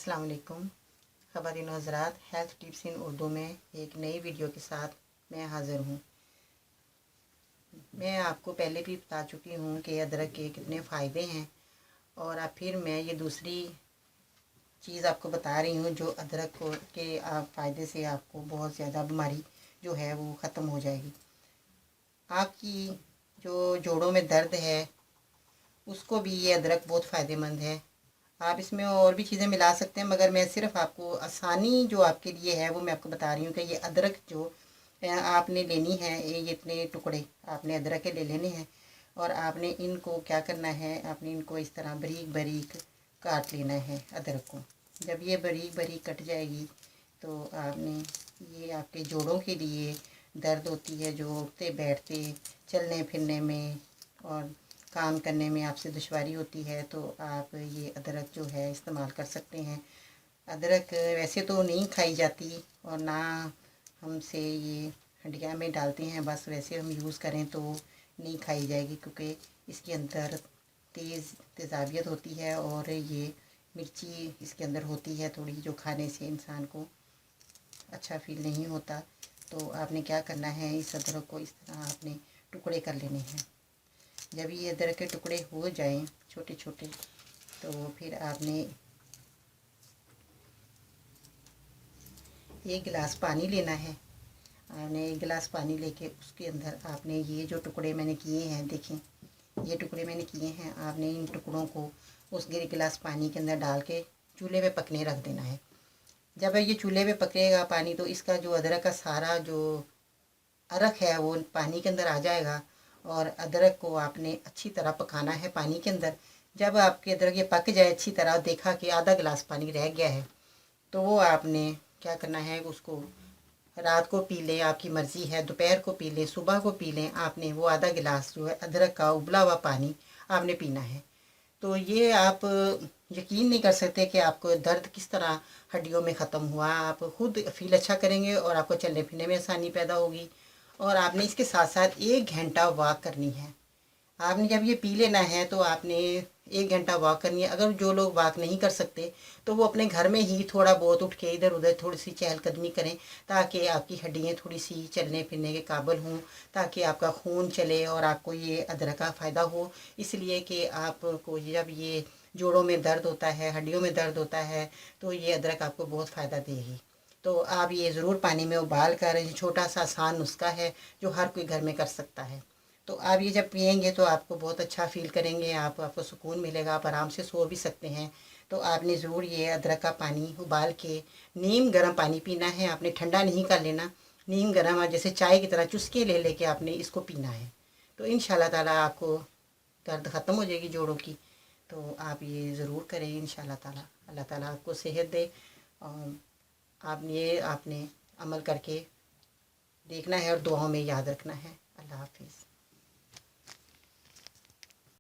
अस्सलाम वालेकुम ख़वातीन व हज़रात, हेल्थ टिप्स इन उर्दू में एक नई वीडियो के साथ मैं हाज़िर हूँ। मैं आपको पहले भी बता चुकी हूँ कि अदरक के कितने फ़ायदे हैं और अब फिर मैं ये दूसरी चीज़ आपको बता रही हूँ जो अदरक को के फ़ायदे से आपको बहुत ज़्यादा बीमारी जो है वो ख़त्म हो जाएगी। आपकी जो जोड़ों में दर्द है उसको भी ये अदरक बहुत फ़ायदेमंद है। आप इसमें और भी चीज़ें मिला सकते हैं, मगर मैं सिर्फ आपको आसानी जो आपके लिए है वो मैं आपको बता रही हूँ कि ये अदरक जो आपने लेनी है, ये इतने टुकड़े आपने अदरक के ले लेने हैं और आपने इनको क्या करना है, आपने इनको इस तरह बारीक बारीक काट लेना है अदरक को। जब ये बारीक बारीक कट जाएगी तो आपने ये आपके जोड़ों के लिए दर्द होती है, जो उठते बैठते चलने फिरने में और काम करने में आपसे दुश्वारी होती है, तो आप ये अदरक जो है इस्तेमाल कर सकते हैं। अदरक वैसे तो नहीं खाई जाती और ना हमसे ये हंडिया में डालते हैं, बस वैसे हम यूज़ करें तो नहीं खाई जाएगी क्योंकि इसके अंदर तेज़ाबियत होती है और ये मिर्ची इसके अंदर होती है थोड़ी, जो खाने से इंसान को अच्छा फील नहीं होता। तो आपने क्या करना है, इस अदरक को इस तरह आपने टुकड़े कर लेने हैं। जब ये अदरक के टुकड़े हो जाएं छोटे छोटे, तो फिर आपने एक गिलास पानी लेना है। आपने एक गिलास पानी लेके उसके अंदर आपने ये जो टुकड़े मैंने किए हैं, देखें ये टुकड़े मैंने किए हैं, आपने इन टुकड़ों को उस गिलास पानी के अंदर डाल के चूल्हे पे पकने रख देना है। जब ये चूल्हे पे पकेगा पानी, तो इसका जो अदरक का सारा जो अरक है वो पानी के अंदर आ जाएगा और अदरक को आपने अच्छी तरह पकाना है पानी के अंदर। जब आपके अदरक ये पक जाए अच्छी तरह, देखा कि आधा गिलास पानी रह गया है, तो वो आपने क्या करना है, उसको रात को पी लें, आपकी मर्ज़ी है, दोपहर को पी लें, सुबह को पी लें। आपने वो आधा गिलास जो है अदरक का उबला हुआ पानी आपने पीना है। तो ये आप यकीन नहीं कर सकते कि आपको दर्द किस तरह हड्डियों में ख़त्म हुआ। आप खुद फील अच्छा करेंगे और आपको चलने फिरने में आसानी पैदा होगी। और आपने इसके साथ साथ 1 घंटा वॉक करनी है। आपने जब ये पी लेना है तो आपने 1 घंटा वॉक करनी है। अगर जो लोग वॉक नहीं कर सकते तो वो अपने घर में ही थोड़ा बहुत उठ के इधर उधर थोड़ी सी चहलकदमी करें, ताकि आपकी हड्डियाँ थोड़ी सी चलने फिरने के काबिल हों, ताकि आपका खून चले और आपको ये अदरक का फ़ायदा हो। इसलिए कि आपको जब ये जोड़ों में दर्द होता है, हड्डियों में दर्द होता है, तो ये अदरक आपको बहुत फ़ायदा देगी। तो आप ये ज़रूर पानी में उबाल कर, ये छोटा सा आसान नुस्खा है जो हर कोई घर में कर सकता है। तो आप ये जब पिएंगे तो आपको बहुत अच्छा फ़ील करेंगे, आपको सुकून मिलेगा, आप आराम से सो भी सकते हैं। तो आपने ज़रूर ये अदरक का पानी उबाल के नीम गर्म पानी पीना है। आपने ठंडा नहीं कर लेना, नीम गर्म जैसे चाय की तरह चुस्के ले लेके आपने इसको पीना है। तो इंशाल्लाह ताला आपको दर्द ख़त्म हो जाएगी जोड़ों की। तो आप ये ज़रूर करें इंशाल्लाह ताला। अल्लाह ताला आपको सेहत दे और आपने अमल करके देखना है और दुआओं में याद रखना है। अल्लाह हाफिज़।